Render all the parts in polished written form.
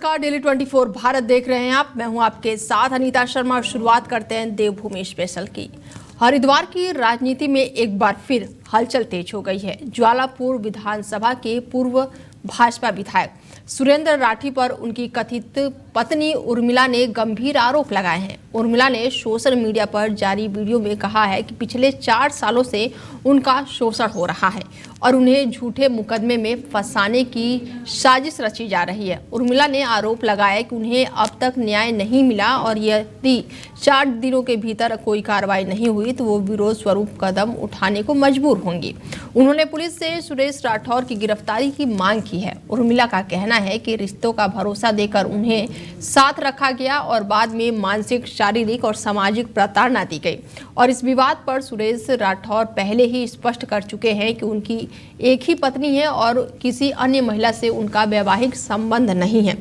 नमस्कार, डेली 24 भारत देख रहे हैं आप। मैं हूं आपके साथ अनीता शर्मा। शुरुआत करते हैं देवभूमि स्पेशल की। हरिद्वार की राजनीति में एक बार फिर हलचल तेज हो गई है। ज्वालापुर विधानसभा के पूर्व भाजपा विधायक सुरेंद्र राठी पर उनकी कथित पत्नी उर्मिला ने गंभीर आरोप लगाए हैं। उर्मिला ने सोशल मीडिया पर जारी वीडियो में कहा है कि पिछले 4 सालों से उनका शोषण हो रहा है और उन्हें झूठे मुकदमे में फंसाने की साजिश रची जा रही है। उर्मिला ने आरोप लगाया कि उन्हें अब तक न्याय नहीं मिला और यदि 4 दिनों के भीतर कोई कार्रवाई नहीं हुई तो वो विरोध स्वरूप कदम उठाने को मजबूर होंगी। उन्होंने पुलिस से सुरेश राठौर की गिरफ्तारी की मांग की है। उर्मिला का कहना है कि रिश्तों का भरोसा देकर उन्हें साथ रखा गया और बाद में मानसिक, शारीरिक और सामाजिक प्रताड़ना दी गई। और इस विवाद पर सुरेश राठौर पहले ही स्पष्ट कर चुके हैं कि उनकी एक ही पत्नी है और किसी अन्य महिला से उनका वैवाहिक संबंध नहीं है।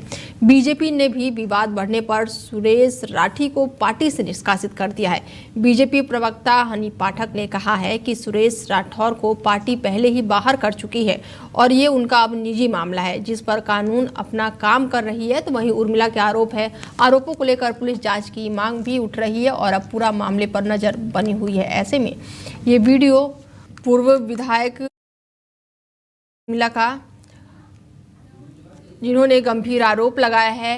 बीजेपी ने भी विवाद बढ़ने पर सुरेश राठी को पार्टी से निष्कासित कर दिया है। बीजेपी प्रवक्ता हनी पाठक ने कहा है कि सुरेश राठौर को पार्टी पहले ही बाहर कर चुकी है और ये उनका अब निजी मामला है जिस पर कानून अपना काम कर रही है। तो वहीं उर्मिला के आरोपों को लेकर पुलिस जांच की मांग भी उठ रही है और अब पूरा मामले पर नजर बनी हुई है। ऐसे में ये वीडियो पूर्व विधायक उर्मिला का, जिन्होंने गंभीर आरोप लगाया है।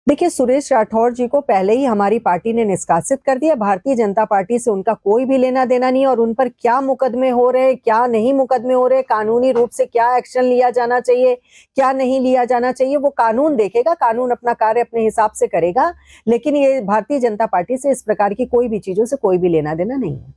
देखिए, सुरेश राठौर जी को पहले ही हमारी पार्टी ने निष्कासित कर दिया। भारतीय जनता पार्टी से उनका कोई भी लेना देना नहीं और उन पर क्या मुकदमे हो रहे, क्या नहीं मुकदमे हो रहे, कानूनी रूप से क्या एक्शन लिया जाना चाहिए, क्या नहीं लिया जाना चाहिए, वो कानून देखेगा। कानून अपना कार्य अपने हिसाब से करेगा, लेकिन ये भारतीय जनता पार्टी से इस प्रकार की कोई भी चीजों से कोई भी लेना देना नहीं है।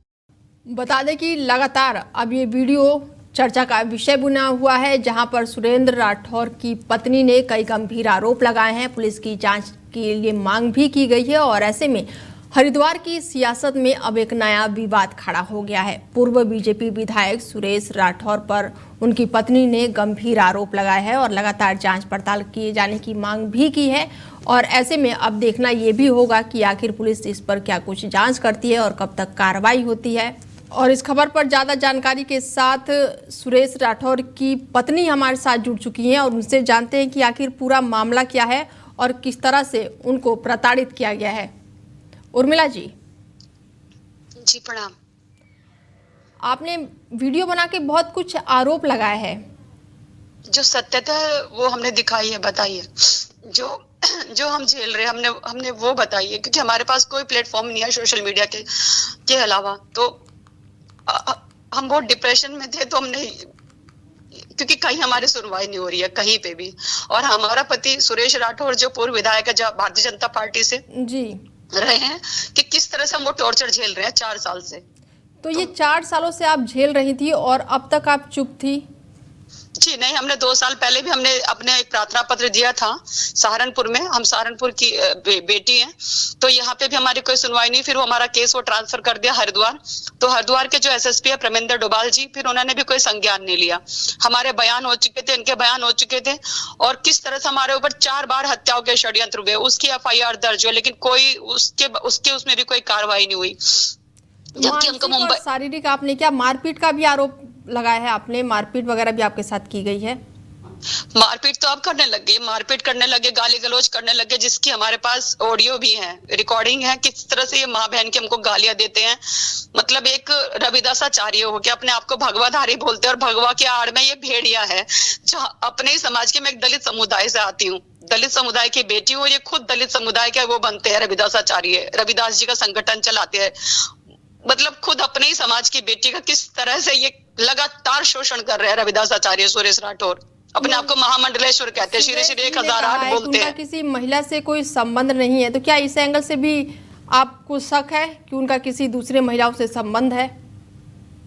बता दें कि लगातार अब ये वीडियो चर्चा का विषय बना हुआ है, जहां पर सुरेंद्र राठौर की पत्नी ने कई गंभीर आरोप लगाए हैं। पुलिस की जांच के लिए मांग भी की गई है और ऐसे में हरिद्वार की सियासत में अब एक नया विवाद खड़ा हो गया है। पूर्व बीजेपी विधायक सुरेश राठौर पर उनकी पत्नी ने गंभीर आरोप लगाए हैं और लगातार जांच पड़ताल किए जाने की मांग भी की है। और ऐसे में अब देखना ये भी होगा कि आखिर पुलिस इस पर क्या कुछ जांच करती है और कब तक कार्रवाई होती है। और इस खबर पर ज़्यादा जानकारी के साथ सुरेश राठौर की पत्नी हमारे साथ जुड़ चुकी हैं और उनसे जानते हैं कि आखिर पूरा मामला क्या है और किस तरह से उनको प्रताड़ित किया गया है। उर्मिला जी। जी प्रणाम। आपने वीडियो बना के बहुत कुछ आरोप लगाए हैं। जो सत्यता है वो हमने दिखाई है, बताई है। जो हम झेल रहे हैं हमने वो बताई है, क्योंकि हमारे पास कोई प्लेटफॉर्म नहीं है सोशल मीडिया के अलावा। तो हम बहुत डिप्रेशन में थे, तो हमने, क्योंकि कहीं हमारी सुनवाई नहीं हो रही है कहीं पे भी। और हमारा पति सुरेश राठौर जो पूर्व विधायक है भारतीय जनता पार्टी से जी रहे हैं, कि किस तरह से हम वो टॉर्चर झेल रहे हैं 4 साल से। तो ये 4 सालों से आप झेल रही थी और अब तक आप चुप थी? जी नहीं, हमने 2 साल पहले भी हमने अपने एक प्रार्थना पत्र दिया था सहारनपुर में। हम सहारनपुर की बेटी हैं, तो यहाँ पे भी हमारी कोई सुनवाई नहीं। फिर वो हमारा केस वो ट्रांसफर कर दिया हरिद्वार। तो हरिद्वार के जो एसएसपी है प्रमेंद्र डोभाल जी, फिर उन्होंने भी कोई संज्ञान नहीं लिया। हमारे बयान हो चुके थे, इनके बयान हो चुके थे, और किस तरह से हमारे ऊपर 4 बार हत्याओं के षड्यंत्र हुए। उसकी एफआईआर दर्ज हुई, लेकिन कोई उसमें भी कोई कार्रवाई नहीं हुई। जबकि हमको मुंबई शारीरिक, आपने क्या मारपीट का भी आरोप लगाया है? आपने मारपीट वगैरह भी आपके साथ की गई है? मारपीट तो आप करने लगे, मारपीट करने लगे, गाली गलौज करने लगे, जिसकी हमारे पास ऑडियो भी है, रिकॉर्डिंग है, किस तरह से ये माँ बहन के हमको गालियां देते हैं। मतलब एक रविदासाचार्य हो के अपने आप को भगवाधारी बोलते हैं, और भगवा के आड़ में ये भेड़िया है। जो अपने ही समाज के, मैं एक दलित समुदाय से आती हूँ, दलित समुदाय की बेटी हूँ, ये खुद दलित समुदाय के वो बनते हैं रविदासाचार्य, रविदास जी का संगठन चलाते हैं। मतलब खुद अपने ही समाज की बेटी का किस तरह से ये लगातार शोषण कर रहे हैं रविदासाचार्य सुरेश राठौर। अपने आप को महामंडलेश्वर कहते हैं, श्री श्री 1008 बोलते हैं। किसी महिला से कोई संबंध नहीं है, तो क्या इस एंगल से भी आपको शक है कि उनका किसी दूसरे महिलाओं से संबंध है?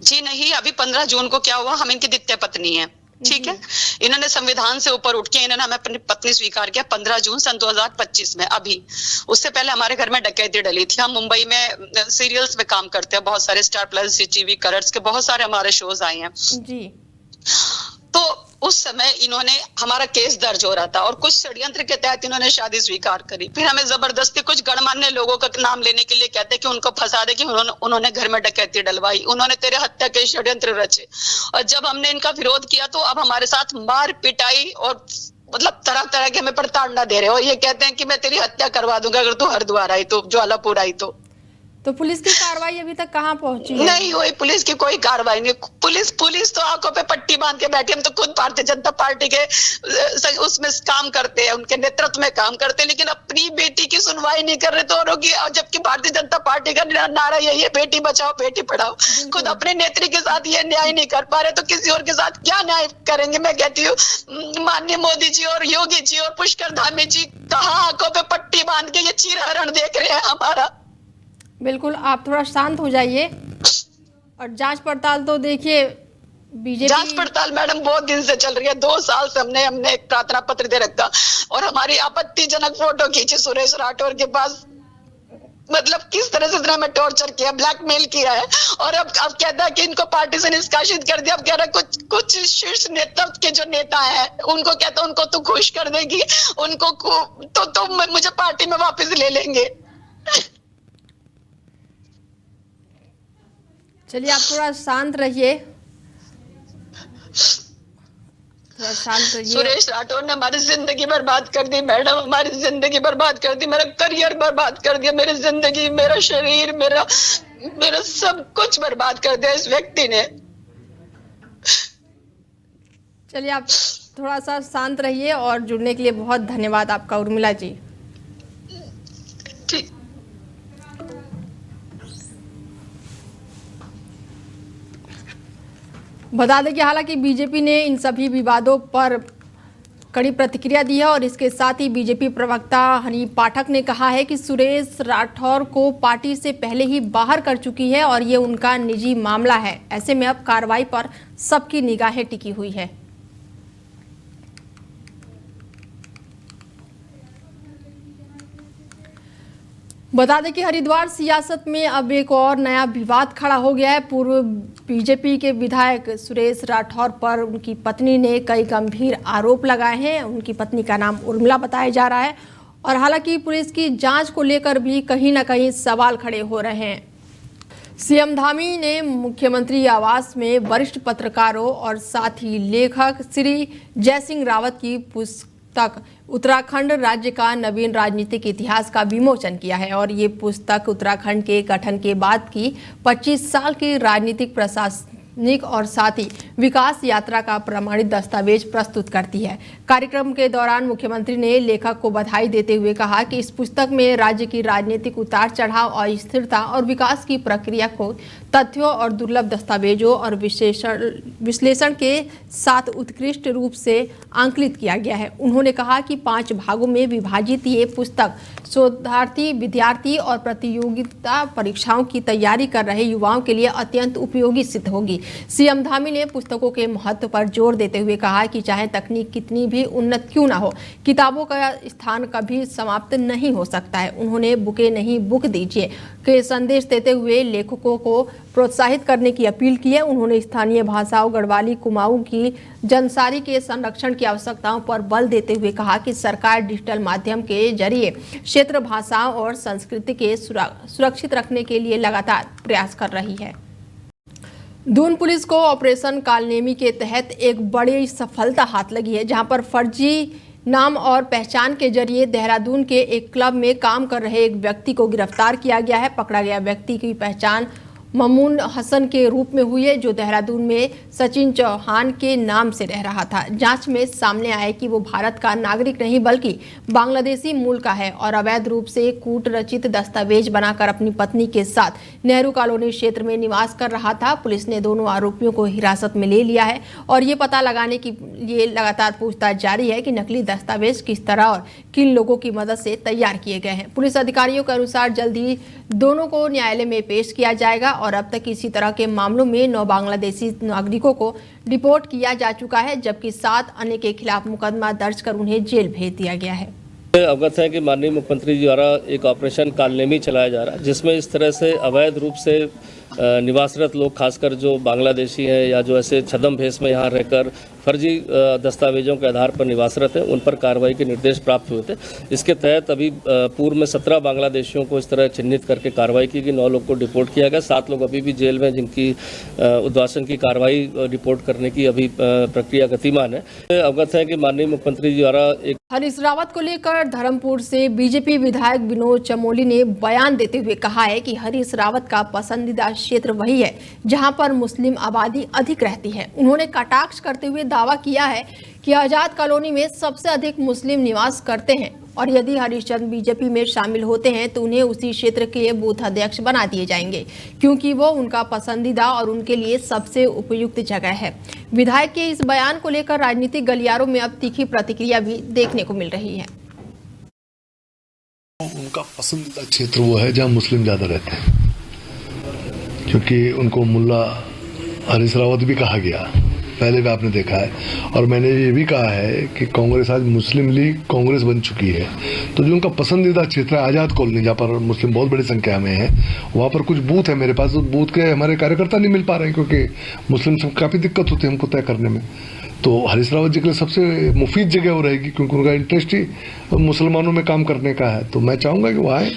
जी नहीं, अभी 15 जून को क्या हुआ, हम इनकी द्वितीय पत्नी है, ठीक है। इन्होंने संविधान से ऊपर उठ के इन्होंने हमें अपनी पत्नी स्वीकार किया 15 जून सन 2025 में। अभी उससे पहले हमारे घर में डकैती डली थी। हम मुंबई में सीरियल्स में काम करते हैं, बहुत सारे स्टार प्लस, टीवी कलर्स के बहुत सारे हमारे शोज आए हैं जी। तो उस समय इन्होंने, हमारा केस दर्ज हो रहा था और कुछ षड्यंत्र के तहत इन्होंने शादी स्वीकार करी। फिर हमें जबरदस्ती कुछ गणमान्य लोगों का नाम लेने के लिए कहते कि उनको फंसा दे, कि उन्होंने घर में डकैती डलवाई, उन्होंने तेरे हत्या के षड्यंत्र रचे। और जब हमने इनका विरोध किया तो अब हमारे साथ मार पिटाई और मतलब तरह तरह के हमें प्रताड़ना दे रहे हो। ये कहते हैं कि मैं तेरी हत्या करवा दूंगा अगर तू हरिद्वार आई तो, ज्वालापुर आई तो पुलिस की कार्रवाई अभी तक कहाँ पहुंची है? नहीं हुई पुलिस की कोई कार्रवाई नहीं। पुलिस तो आंखों पे पट्टी बांध के बैठी। हम तो खुद भारतीय जनता पार्टी के उसमें काम करते हैं, उनके नेतृत्व में काम करते हैं, लेकिन अपनी बेटी की सुनवाई नहीं कर रहे तो औरों की। जबकि भारतीय जनता पार्टी का नारा यही है, बेटी बचाओ बेटी पढ़ाओ। खुद अपने नेत्री के साथ ये न्याय नहीं कर पा रहे तो किसी और के साथ क्या न्याय करेंगे। मैं कहती हूँ माननीय मोदी जी और योगी जी और पुष्कर धामी जी कहाँ आंखों पे पट्टी बांध के ये चीरहरण देख रहे हैं हमारा। बिल्कुल, आप थोड़ा शांत हो जाइए। और जांच पड़ताल तो देखिए बीजेपी जांच पड़ताल मैडम बहुत दिन से चल रही है। 2 साल से हमने एक प्रार्थना पत्र दे रखा और हमारी आपत्तिजनक फोटो खींची सुरेश राठौर के पास। मतलब किस तरह से हमें टॉर्चर किया, ब्लैकमेल किया है। और अब कहता है कि इनको पार्टी से निष्कासित कर दिया। अब कह रहा है कुछ शीर्ष नेतृत्व के जो नेता हैं उनको कहता है उनको तू खुश कर देगी, उनको तो मुझे पार्टी में वापस ले लेंगे। चलिए आप थोड़ा शांत रहिए, थोड़ा शांत रहिए। सुरेश राठौर ने हमारी जिंदगी बर्बाद कर दी मैडम, हमारी जिंदगी बर्बाद कर दी, मेरा करियर बर्बाद कर दिया, मेरी जिंदगी, मेरा शरीर, मेरा सब कुछ बर्बाद कर दिया इस व्यक्ति ने। चलिए आप थोड़ा सा शांत रहिए और जुड़ने के लिए बहुत धन्यवाद आपका उर्मिला जी। ठीक। बता दें कि हालांकि बीजेपी ने इन सभी विवादों पर कड़ी प्रतिक्रिया दी है और इसके साथ ही बीजेपी प्रवक्ता हनी पाठक ने कहा है कि सुरेश राठौर को पार्टी से पहले ही बाहर कर चुकी है और ये उनका निजी मामला है। ऐसे में अब कार्रवाई पर सबकी निगाहें टिकी हुई है। बता दें कि हरिद्वार सियासत में अब एक और नया विवाद खड़ा हो गया है। पूर्व बीजेपी के विधायक सुरेश राठौर पर उनकी पत्नी ने कई गंभीर आरोप लगाए हैं। उनकी पत्नी का नाम उर्मिला बताया जा रहा है और हालांकि पुलिस की जांच को लेकर भी कहीं ना कहीं सवाल खड़े हो रहे हैं। सीएम धामी ने मुख्यमंत्री आवास में वरिष्ठ पत्रकारों और साथ ही लेखक श्री जयसिंह रावत की पुस्तक उत्तराखंड राज्य का नवीन राजनीतिक इतिहास का विमोचन किया है और ये पुस्तक उत्तराखंड के गठन के बाद की 25 साल की राजनीतिक प्रशासनिक और साथ ही विकास यात्रा का प्रमाणित दस्तावेज प्रस्तुत करती है। कार्यक्रम के दौरान मुख्यमंत्री ने लेखक को बधाई देते हुए कहा कि इस पुस्तक में राज्य की राजनीतिक उतार चढ़ाव और स्थिरता और विकास की प्रक्रिया को तथ्यों और दुर्लभ दस्तावेजों और विश्लेषण के साथ उत्कृष्ट रूप से आंकलित किया गया है। उन्होंने कहा कि 5 भागों में विभाजित ये पुस्तक शोधार्थी, विद्यार्थी और प्रतियोगिता परीक्षाओं की तैयारी कर रहे युवाओं के लिए अत्यंत उपयोगी सिद्ध होगी। सीएम धामी ने पुस्तकों के महत्व पर जोर देते हुए कहा कि चाहे तकनीक कितनी भी उन्नत क्यों ना हो, किताबों का स्थान कभी समाप्त नहीं हो सकता है। उन्होंने बुके नहीं बुक दीजिए के संदेश देते हुए लेखकों को प्रोत्साहित करने की अपील की है। उन्होंने स्थानीय भाषाओं गढ़वाली, कुमाऊं की जनसारी के संरक्षण की आवश्यकताओं पर बल देते हुए कहा कि सरकार डिजिटल माध्यम के जरिए क्षेत्र भाषाओं और संस्कृति के सुरक्षित रखने के लिए लगातार प्रयास कर रही है। दून पुलिस को ऑपरेशन कालनेमी के तहत एक बड़ी सफलता हाथ लगी है, जहां पर फर्जी नाम और पहचान के जरिए देहरादून के एक क्लब में काम कर रहे एक व्यक्ति को गिरफ्तार किया गया है। पकड़ा गया व्यक्ति की पहचान ममून हसन के रूप में हुई है, जो देहरादून में सचिन चौहान के नाम से रह रहा था। जांच में सामने आया कि वो भारत का नागरिक नहीं बल्कि बांग्लादेशी मूल का है और अवैध रूप से कूट रचित दस्तावेज बनाकर अपनी पत्नी के साथ नेहरू कॉलोनी क्षेत्र में निवास कर रहा था। पुलिस ने दोनों आरोपियों को हिरासत में ले लिया है और ये पता लगाने की ये लगातार पूछताछ जारी है कि नकली दस्तावेज किस तरह और किन लोगों की मदद से तैयार किए गए हैं। पुलिस अधिकारियों के अनुसार जल्द ही दोनों को न्यायालय में पेश किया जाएगा और अब तक इसी तरह के मामलों में 9 बांग्लादेशी नागरिकों को डिपोर्ट किया जा चुका है, जबकि 7 अन्य के खिलाफ मुकदमा दर्ज कर उन्हें जेल भेज दिया गया है। अवगत है कि माननीय मुख्यमंत्री जी द्वारा एक ऑपरेशन कालनेमी चलाया जा रहा है, जिसमें इस तरह से अवैध रूप से निवासरत लोग, खासकर जो बांग्लादेशी हैं या जो ऐसे छद्म भेष में यहाँ रहकर फर्जी दस्तावेजों के आधार पर निवासरत हैं, उन पर कार्रवाई के निर्देश प्राप्त हुए थे। इसके तहत अभी पूर्व में 17 बांग्लादेशियों को इस तरह चिन्हित करके कार्रवाई की गई, 9 लोग को डिपोर्ट किया गया, 7 लोग अभी भी जेल में, जिनकी उद्वासन की कार्रवाई रिपोर्ट करने की अभी प्रक्रिया गतिमान है। अवगत है कि माननीय मुख्यमंत्री जी द्वारा एक हरीश रावत को लेकर धर्मपुर से बीजेपी विधायक विनोद चमोली ने बयान देते हुए कहा है कि हरीश रावत का पसंदीदा क्षेत्र वही है जहां पर मुस्लिम आबादी अधिक रहती है। उन्होंने कटाक्ष करते हुए दावा किया है कि आजाद कॉलोनी में सबसे अधिक मुस्लिम निवास करते हैं और यदि हरिश्चंद्र बीजेपी में शामिल होते हैं तो उन्हें उसी क्षेत्र के लिए बूथ अध्यक्ष बना दिए जाएंगे, क्योंकि वो उनका पसंदीदा और उनके लिए सबसे उपयुक्त जगह है। विधायक के इस बयान को लेकर राजनीतिक गलियारों में अब तीखी प्रतिक्रिया भी देखने को मिल रही है। उनका पसंदीदा क्षेत्र वो है जहां मुस्लिम ज्यादा रहते हैं, क्योंकि उनको मुल्ला हरीश रावत भी कहा गया, पहले भी आपने देखा है। और मैंने ये भी कहा है कि कांग्रेस आज मुस्लिम लीग कांग्रेस बन चुकी है, तो जो उनका पसंदीदा क्षेत्र है आजाद कॉलोनी, जहाँ पर मुस्लिम बहुत बड़ी संख्या में है, वहाँ पर कुछ बूथ है मेरे पास, उस बूथ के हमारे कार्यकर्ता नहीं मिल पा रहे हैं, क्योंकि मुस्लिम से काफ़ी दिक्कत होती है हमको तय करने में। तो हरीश रावत जी के लिए सबसे मुफीद जगह वो रहेगी, क्योंकि उनका इंटरेस्ट ही मुसलमानों में काम करने का है। तो मैं चाहूँगा कि वो आए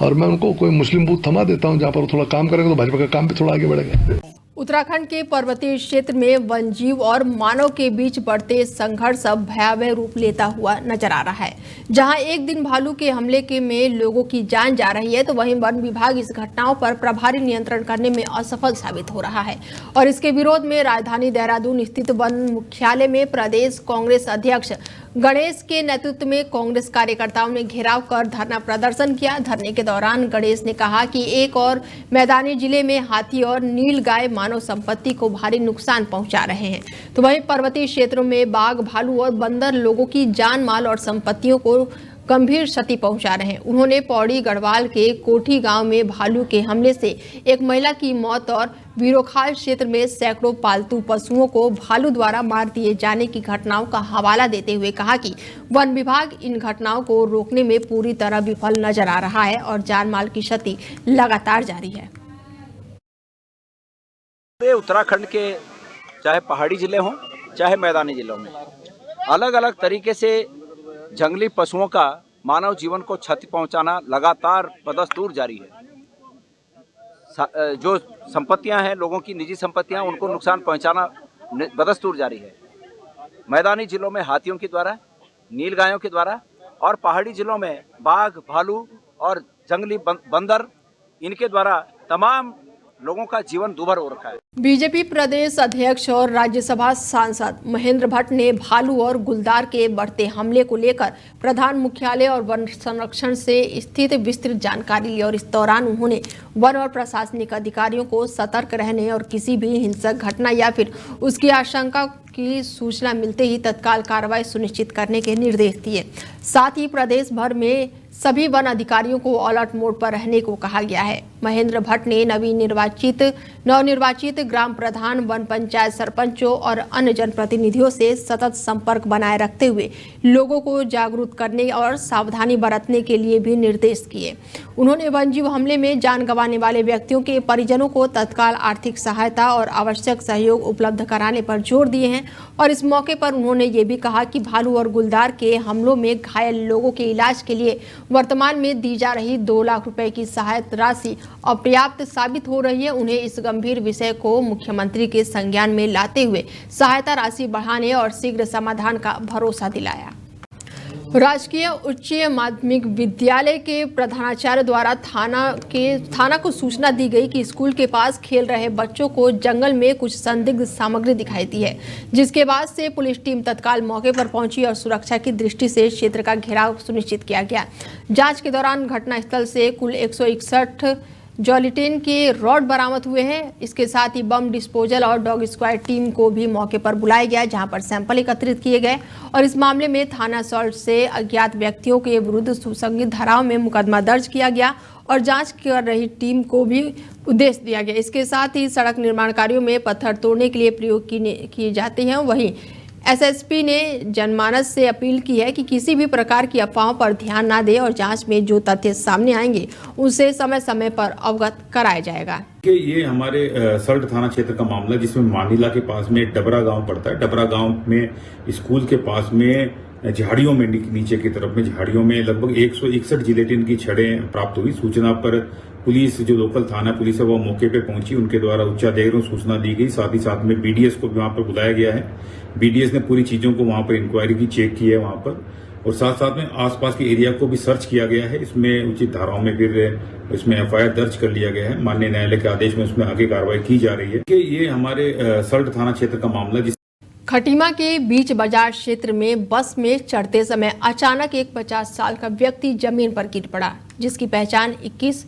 और मैं उनको कोई मुस्लिम बूथ थमा देता हूँ, जहाँ पर वो थोड़ा काम करेंगे तो भाजपा का काम भी थोड़ा आगे बढ़ेगा। उत्तराखंड के पर्वतीय क्षेत्र में वन्यजीव और मानव के बीच बढ़ते संघर्ष अब भयावह रूप लेता हुआ नजर आ रहा है। जहां एक दिन भालू के हमले के में लोगों की जान जा रही है, तो वहीं वन विभाग इस घटनाओं पर प्रभावी नियंत्रण करने में असफल साबित हो रहा है। और इसके विरोध में राजधानी देहरादून स्थित वन मुख्यालय में प्रदेश कांग्रेस अध्यक्ष गणेश के नेतृत्व में कांग्रेस कार्यकर्ताओं ने घेराव कर धरना प्रदर्शन किया। धरने के दौरान गणेश ने कहा कि एक और मैदानी जिले में हाथी और नीलगाय मानव संपत्ति को भारी नुकसान पहुंचा रहे हैं, तो वहीं पर्वतीय क्षेत्रों में बाघ, भालू और बंदर लोगों की जान माल और संपत्तियों को गंभीर क्षति पहुंचा रहे हैं। उन्होंने पौड़ी गढ़वाल के कोठी गांव में भालू के हमले से एक महिला की मौत और वीरोखाल क्षेत्र में सैकड़ों पालतू पशुओं को भालू द्वारा मार दिए जाने की घटनाओं का हवाला देते हुए कहा कि वन विभाग इन घटनाओं को रोकने में पूरी तरह विफल नजर आ रहा है और जान माल की क्षति लगातार जारी है। उत्तराखंड के चाहे पहाड़ी जिले हों चाहे मैदानी जिलों में अलग अलग तरीके से जंगली पशुओं का मानव जीवन को क्षति पहुंचाना लगातार बदस्तूर जारी है। जो संपत्तियां हैं, लोगों की निजी संपत्तियां, उनको नुकसान पहुंचाना बदस्तूर जारी है। मैदानी जिलों में हाथियों के द्वारा, नीलगायों के द्वारा और पहाड़ी जिलों में बाघ, भालू और जंगली बंदर, इनके द्वारा तमाम लोगों का जीवन दूभर हो रखा है। बीजेपी प्रदेश अध्यक्ष और राज्यसभा सांसद महेंद्र भट्ट ने भालू और गुलदार के बढ़ते हमले को लेकर प्रधान मुख्यालय और वन संरक्षण से स्थित विस्तृत जानकारी ली और इस दौरान उन्होंने वन और प्रशासनिक अधिकारियों को सतर्क रहने और किसी भी हिंसक घटना या फिर उसकी आशंका की सूचना मिलते ही तत्काल कार्रवाई सुनिश्चित करने के निर्देश दिए। साथ ही प्रदेश भर में सभी वन अधिकारियों को अलर्ट मोड पर रहने को कहा गया है। महेंद्र भट्ट ने नवनिर्वाचित ग्राम प्रधान, वन पंचायत सरपंचों और अन्य जनप्रतिनिधियों से सतत संपर्क बनाए रखते हुए लोगों को जागरूक करने और सावधानी बरतने के लिए भी निर्देश किए। उन्होंने वन्यजीव हमले में जान गंवाने वाले व्यक्तियों के परिजनों को तत्काल आर्थिक सहायता और आवश्यक सहयोग उपलब्ध कराने पर जोर दिए हैं और इस मौके पर उन्होंने ये भी कहा कि भालू और गुलदार के हमलों में घायल लोगों के इलाज के लिए वर्तमान में दी जा रही 2 लाख रुपए की सहायता राशि अपर्याप्त साबित हो रही है। उन्हें इस गंभीर विषय को मुख्यमंत्री के संज्ञान में लाते हुए सहायता राशि बढ़ाने और शीघ्र समाधान का भरोसा दिलाया। राजकीय उच्च माध्यमिक विद्यालय के प्रधानाचार्य द्वारा थाना को सूचना दी गई कि स्कूल के पास खेल रहे बच्चों को जंगल में कुछ संदिग्ध सामग्री दिखाई दी है, जिसके बाद से पुलिस टीम तत्काल मौके पर पहुंची और सुरक्षा की दृष्टि से क्षेत्र का घेराव सुनिश्चित किया गया। जांच के दौरान घटनास्थल से कुल 161 जॉलिटेन के रॉड बरामद हुए हैं। इसके साथ ही बम डिस्पोजल और डॉग स्क्वाड टीम को भी मौके पर बुलाया गया, जहां पर सैंपल एकत्रित किए गए और इस मामले में थाना असॉल्ट से अज्ञात व्यक्तियों के विरुद्ध सुसंगत धाराओं में मुकदमा दर्ज किया गया और जांच कर रही टीम को भी उद्देश्य दिया गया। इसके साथ ही सड़क निर्माण कार्यों में पत्थर तोड़ने के लिए प्रयोग किए जाते हैं, वहीं एसएसपी ने जनमानस से अपील की है कि किसी भी प्रकार की अफवाहों पर ध्यान न दें और जांच में जो तथ्य सामने आएंगे उनसे समय समय पर अवगत कराया जाएगा। कि ये हमारे सल्ट थाना क्षेत्र का मामला, जिसमें मानीला के पास में डबरा गांव पड़ता है। डबरा गांव में स्कूल के पास में झाड़ियों में, नीचे की तरफ में झाड़ियों में लगभग 161 जिलेटिन की छड़ें प्राप्त हुई। सूचना पर पुलिस, जो लोकल थाना पुलिस है, वो मौके पे पहुंची। उनके द्वारा उच्चाधिकारियों को सूचना दी गई। साथ ही साथ में बीडीएस को भी वहां पर बुलाया गया है। बीडीएस ने पूरी चीजों को वहां पर इंक्वायरी की, चेक की है वहां पर, और साथ साथ में आसपास के एरिया को भी सर्च किया गया है। इसमें उचित धाराओं में फिर इसमें एफआईआर दर्ज कर लिया गया है। माननीय न्यायालय के आदेश में उसमें आगे कार्रवाई की जा रही है। कि ये हमारे सल्ट थाना क्षेत्र का मामला, जिस खटीमा के बीच बाजार क्षेत्र में बस में चढ़ते समय अचानक एक 50 साल का व्यक्ति जमीन पर गिर पड़ा, जिसकी पहचान 21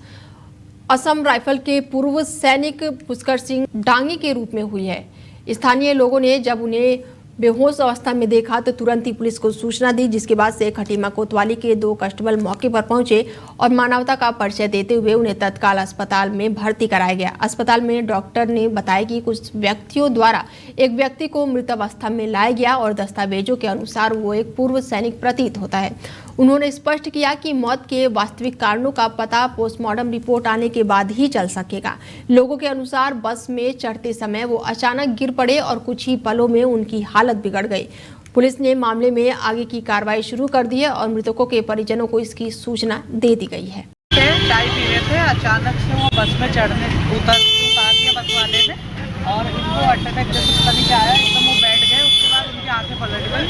असम राइफल के पूर्व सैनिक पुष्कर सिंह डांगी के रूप में हुई है। स्थानीय लोगों ने जब उन्हें बेहोश अवस्था में देखा तो तुरंत ही पुलिस को सूचना दी, जिसके बाद से खटीमा कोतवाली के 2 कांस्टेबल मौके पर पहुंचे और मानवता का परिचय देते हुए उन्हें तत्काल अस्पताल में भर्ती कराया गया। अस्पताल में डॉक्टर ने बताया कि कुछ व्यक्तियों द्वारा एक व्यक्ति को मृत अवस्था में लाया गया और दस्तावेजों के अनुसार वो एक पूर्व सैनिक प्रतीत होता है। उन्होंने स्पष्ट किया कि मौत के वास्तविक कारणों का पता पोस्टमार्टम रिपोर्ट आने के बाद ही चल सकेगा। लोगों के अनुसार बस में चढ़ते समय वो अचानक गिर पड़े और कुछ ही पलों में उनकी हालत बिगड़ गई। पुलिस ने मामले में आगे की कार्रवाई शुरू कर दी है और मृतकों के परिजनों को इसकी सूचना दे दी गई है। चाय पी रहे थे, अचानक से वो बस में उतार दिया बस वाले ने और इनको अटैक जैसे पता नहीं क्या आया, एकदम वो बैठ गए। उसके बाद उनकी आंखें पलट गई,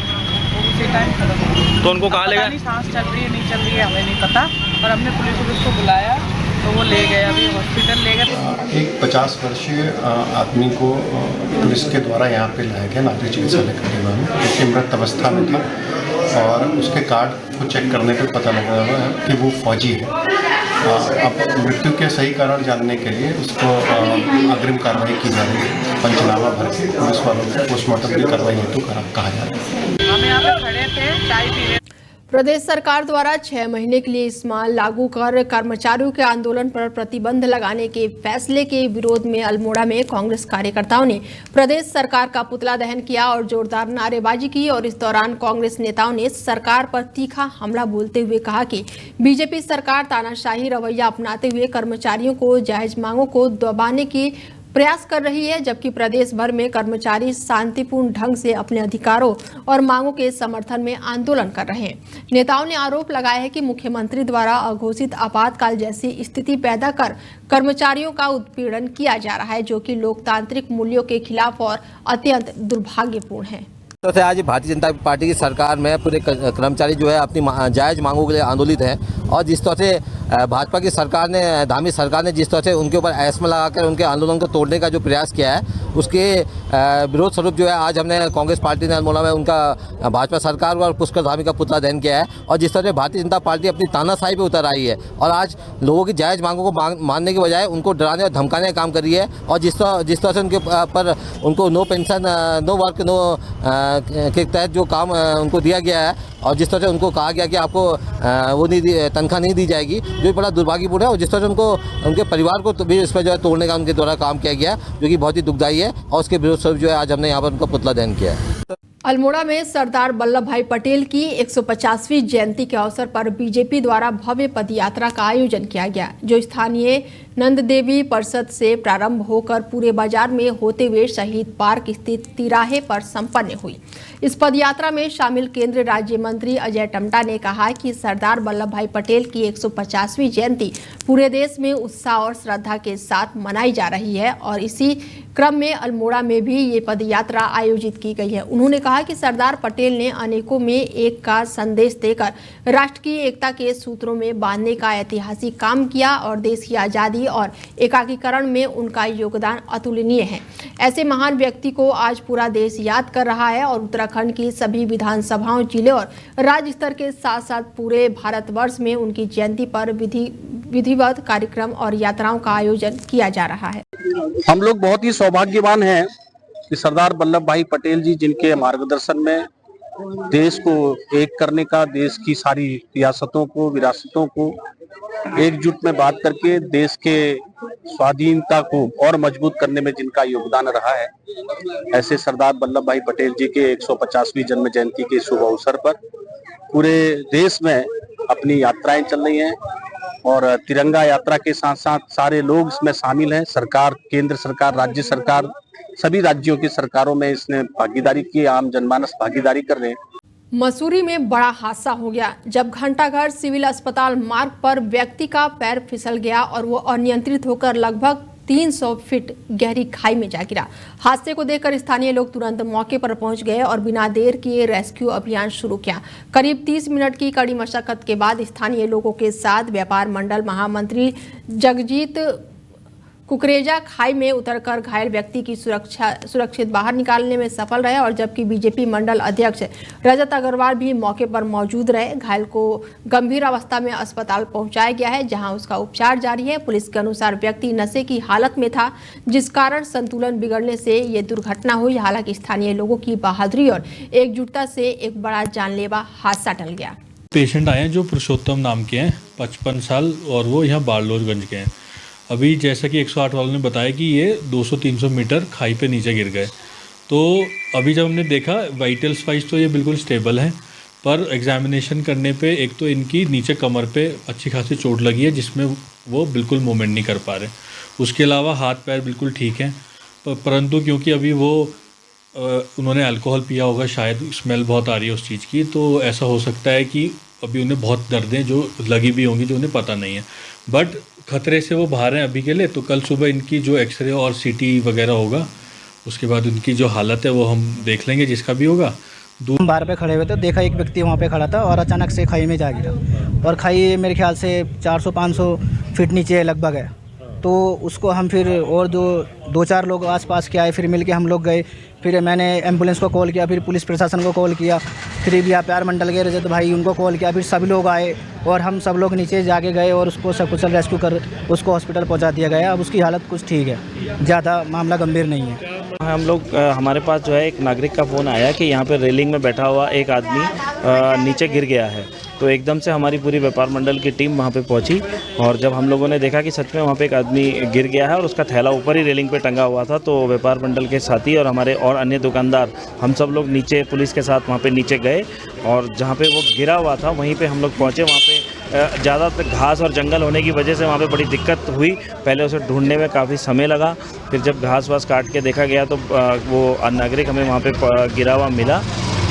उसी टाइम खत्म हो गई। तो उनको कहाँ ले गए? सांस चल रही है नहीं चल रही है हमें नहीं पता, और हमने पुलिस को बुलाया तो वो ले गए, अभी हॉस्पिटल ले गए। एक 50 वर्षीय आदमी को पुलिस के द्वारा यहाँ पे लाया गया नागरिक चिकित्सालय खटीमा में, क्योंकि मृत अवस्था में था और उसके कार्ड को चेक करने पर पता लग रहा है कि वो फौजी है। अब मृत्यु के सही कारण जानने के लिए उसको अग्रिम कार्रवाई की जा रही है। पंचनामा भर के पुलिस वालों को पोस्टमार्टम की कार्रवाई हेतु कहा जा रहा है। हम यहाँ पे खड़े थे, चाय पी रहे। प्रदेश सरकार द्वारा 6 महीने के लिए स्मार्ट लागू कर कर्मचारियों के आंदोलन पर प्रतिबंध लगाने के फैसले के विरोध में अल्मोड़ा में कांग्रेस कार्यकर्ताओं ने प्रदेश सरकार का पुतला दहन किया और जोरदार नारेबाजी की। और इस दौरान कांग्रेस नेताओं ने सरकार पर तीखा हमला बोलते हुए कहा कि बीजेपी सरकार तानाशाही रवैया अपनाते हुए कर्मचारियों को जायज मांगों को दबाने की प्रयास कर रही है, जबकि प्रदेश भर में कर्मचारी शांतिपूर्ण ढंग से अपने अधिकारों और मांगों के समर्थन में आंदोलन कर रहे हैं। नेताओं ने आरोप लगाया है कि मुख्यमंत्री द्वारा अघोषित आपातकाल जैसी स्थिति पैदा कर कर्मचारियों का उत्पीड़न किया जा रहा है, जो कि लोकतांत्रिक मूल्यों के खिलाफ और अत्यंत दुर्भाग्यपूर्ण है। तो आज भारतीय जनता पार्टी की सरकार में पूरे कर्मचारी जो है अपनी जायज मांगों के लिए आंदोलित हैं, और जिस तरह से भाजपा की सरकार ने, धामी सरकार ने जिस तरह से उनके ऊपर एस्मा लगाकर उनके आंदोलन को तोड़ने का जो प्रयास किया है, उसके विरोध स्वरूप जो है आज हमने कांग्रेस पार्टी ने अल्मोड़ा में उनका भाजपा सरकार और पुष्कर धामी का पुतला दहन किया है। और जिस तरह से भारतीय जनता पार्टी अपनी तानाशाही पे उतर आई है और आज लोगों की जायज मांगों को मानने के बजाय उनको डराने और धमकाने का काम कर रही है, और जिस तरह से उनके पर उनको no pension, no work, no के तहत जो काम उनको दिया गया है, और जिस तरह से उनको कहा गया कि आपको वो तनख्वाह नहीं दी जाएगी, जो बड़ा दुर्भाग्यपूर्ण है। और जिस तरह से उनको, उनके परिवार को भी इस पर जो है तोड़ने का उनके द्वारा काम किया गया, जो कि बहुत ही दुखदायी है, और उसके विरोध स्वरूप जो है आज हमने यहाँ पर उनका पुतला दहन किया है। अल्मोड़ा में सरदार वल्लभ भाई पटेल की 150वीं जयंती के अवसर पर बीजेपी द्वारा भव्य पदयात्रा का आयोजन किया गया, जो स्थानीय नंद देवी परिषद से प्रारंभ होकर पूरे बाजार में होते हुए शहीद पार्क स्थित तिराहे पर संपन्न हुई। इस पदयात्रा में शामिल केंद्रीय राज्य मंत्री अजय टमटा ने कहा कि सरदार वल्लभ भाई पटेल की 150वीं जयंती पूरे देश में उत्साह और श्रद्धा के साथ मनाई जा रही है, और इसी क्रम में अल्मोड़ा में भी ये पदयात्रा आयोजित की गई है। उन्होंने कहा कि सरदार पटेल ने अनेकों में एक का संदेश देकर राष्ट्र की एकता के सूत्रों में बांधने का ऐतिहासिक काम किया, और देश की आज़ादी और एकाकीकरण में उनका योगदान अतुलनीय है। ऐसे महान व्यक्ति को आज पूरा देश याद कर रहा है, और उत्तराखंड की सभी विधानसभाओं, जिले और राज्य स्तर के साथ साथ पूरे भारतवर्ष में उनकी जयंती पर विधिवत कार्यक्रम और यात्राओं का आयोजन किया जा रहा है। हम लोग बहुत ही सौभाग्यवान हैं कि सरदार वल्लभ भाई पटेल जी, जिनके मार्गदर्शन में देश को एक करने का, देश की सारी रियासतों को, विरासतों को एकजुट में बात करके देश के स्वाधीनता को और मजबूत करने में जिनका योगदान रहा है, ऐसे सरदार वल्लभ भाई पटेल जी के 150वीं जन्म जयंती के शुभ अवसर पर पूरे देश में अपनी यात्राएं चल रही हैं और तिरंगा यात्रा के साथ साथ सारे लोग इसमें शामिल हैं। सरकार, केंद्र सरकार, राज्य सरकार, सभी राज्यों की सरकारों में इसने भागीदारी की, आम जनमानस भागीदारी कर रहे हैं। मसूरी में बड़ा हादसा हो गया जब घंटाघर सिविल अस्पताल मार्ग पर व्यक्ति का पैर फिसल गया और वो अनियंत्रित होकर लगभग 300 फीट गहरी खाई में जा गिरा। हादसे को देखकर स्थानीय लोग तुरंत मौके पर पहुंच गए और बिना देर किए रेस्क्यू अभियान शुरू किया। करीब 30 मिनट की कड़ी मशक्कत के बाद स्थानीय लोगों के साथ व्यापार मंडल महामंत्री जगजीत कुकरेजा खाई में उतरकर घायल व्यक्ति की सुरक्षित बाहर निकालने में सफल रहे और जबकि बीजेपी मंडल अध्यक्ष रजत अग्रवाल भी मौके पर मौजूद रहे। घायल को गंभीर अवस्था में अस्पताल पहुंचाया गया है, जहां उसका उपचार जारी है। पुलिस के अनुसार व्यक्ति नशे की हालत में था, जिस कारण संतुलन बिगड़ने से ये दुर्घटना हुई। हालांकि स्थानीय लोगों की बहादुरी और एकजुटता से एक बड़ा जानलेवा हादसा टल गया। पेशेंट आए हैं जो पुरुषोत्तम नाम के हैं, 55 साल, और वो यहाँ बारलोरगंज के हैं। अभी जैसा कि 108 वालों ने बताया कि ये 200-300 मीटर खाई पे नीचे गिर गए, तो अभी जब हमने देखा वाइटल्स वाइज तो ये बिल्कुल स्टेबल हैं, पर एग्जामिनेशन करने पे एक तो इनकी नीचे कमर पे अच्छी खासी चोट लगी है जिसमें वो बिल्कुल मूवमेंट नहीं कर पा रहे। उसके अलावा हाथ पैर बिल्कुल ठीक हैं, परंतु क्योंकि अभी वो उन्होंने अल्कोहल पिया होगा, शायद स्मेल बहुत आ रही है उस चीज़ की, तो ऐसा हो सकता है कि अभी उन्हें बहुत दर्दें जो लगी भी होंगी जो उन्हें पता नहीं है, बट खतरे से वो बाहर हैं अभी के लिए। तो कल सुबह इनकी जो एक्सरे और सीटी वगैरह होगा, उसके बाद उनकी जो हालत है वो हम देख लेंगे, जिसका भी होगा। हम बार पे खड़े हुए थे, देखा एक व्यक्ति वहाँ पे खड़ा था और अचानक से खाई में जा गिरा, और खाई मेरे ख्याल से 400-500 फीट नीचे लगभग है। तो उसको हम फिर और 2-4 लोग आसपास के आए, फिर मिलके हम लोग गए, फिर मैंने एम्बुलेंस को कॉल किया, फिर पुलिस प्रशासन को कॉल किया, फिर व्यापार मंडल के रजत भाई उनको कॉल किया, फिर सभी लोग आए और हम सब लोग नीचे जाके गए और उसको सकुशल रेस्क्यू कर उसको हॉस्पिटल पहुंचा दिया गया। अब उसकी हालत कुछ ठीक है, ज़्यादा मामला गंभीर नहीं है। हम लोग हमारे पास जो है एक नागरिक का फ़ोन आया कि यहाँ पर रेलिंग में बैठा हुआ एक आदमी नीचे गिर गया है, तो एकदम से हमारी पूरी व्यापार मंडल की टीम वहाँ पे पहुँची और जब हम लोगों ने देखा कि सच में वहाँ पे एक आदमी गिर गया है और उसका थैला ऊपर ही रेलिंग पे टंगा हुआ था, तो व्यापार मंडल के साथी और हमारे और अन्य दुकानदार हम सब लोग नीचे पुलिस के साथ वहाँ पे नीचे गए और जहाँ पे वो गिरा हुआ था वहीं पे हम लोग पहुँचे। वहाँ पे ज़्यादातर घास और जंगल होने की वजह से वहाँ पे बड़ी दिक्कत हुई, पहले उसे ढूंढने में काफ़ी समय लगा, फिर जब घास वास काट के देखा गया तो वो नागरिक हमें वहाँ पे गिरा हुआ मिला,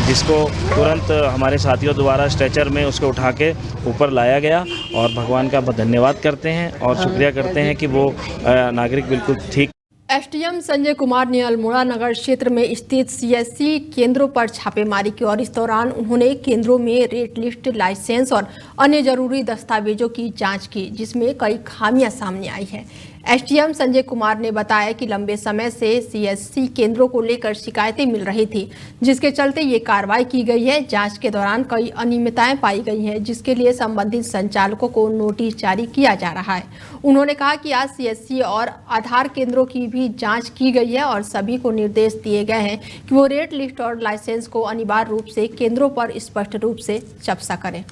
जिसको तुरंत हमारे साथियों द्वारा स्ट्रेचर में उसको उठा के ऊपर लाया गया और भगवान का धन्यवाद करते हैं और शुक्रिया करते हैं कि वो नागरिक बिल्कुल ठीक। एसडीएम संजय कुमार ने अल्मोड़ा नगर क्षेत्र में स्थित सीएससी केंद्रों पर छापेमारी की और इस दौरान उन्होंने केंद्रों में रेट लिस्ट, लाइसेंस और अन्य जरूरी दस्तावेजों की जांच की, जिसमें कई खामियां सामने आई है। एसडीएम संजय कुमार ने बताया कि लंबे समय से सीएससी केंद्रों को लेकर शिकायतें मिल रही थी, जिसके चलते ये कार्रवाई की गई है। जांच के दौरान कई अनियमितताएं पाई गई हैं, जिसके लिए संबंधित संचालकों को नोटिस जारी किया जा रहा है। उन्होंने कहा कि आज सीएससी और आधार केंद्रों की भी जांच की गई है और सभी को निर्देश दिए गए हैं कि वो रेट लिस्ट और लाइसेंस को अनिवार्य रूप से केंद्रों पर स्पष्ट रूप से चर्चा करें।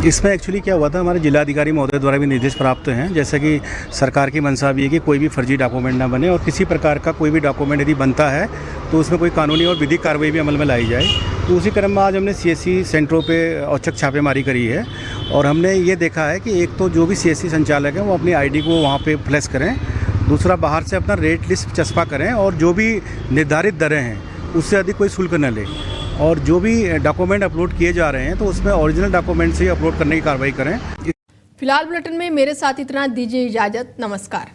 इसमें एक्चुअली क्या हुआ था, हमारे जिलाधिकारी महोदय द्वारा भी निर्देश प्राप्त हैं, जैसे कि सरकार की मंशा भी है कि कोई भी फर्जी डॉक्यूमेंट ना बने और किसी प्रकार का कोई भी डॉक्यूमेंट यदि बनता है तो उसमें कोई कानूनी और विधिक कार्रवाई भी अमल में लाई जाए। तो उसी क्रम में आज हमने सीएससी सेंटरों पे औचक छापेमारी करी है और हमने ये देखा है कि एक तो जो भी सीएससी संचालक हैं वो अपनी आईडी को वहाँ पे फ्लैश करें, दूसरा बाहर से अपना रेट लिस्ट चस्पा करें और जो भी निर्धारित दरें हैं उससे अधिक कोई शुल्क न ले, और जो भी डॉक्यूमेंट अपलोड किए जा रहे हैं तो उसमें ओरिजिनल डॉक्यूमेंट से ही अपलोड करने की कार्रवाई करें। फिलहाल बुलेटिन में मेरे साथ इतना, दीजिए इजाजत, नमस्कार।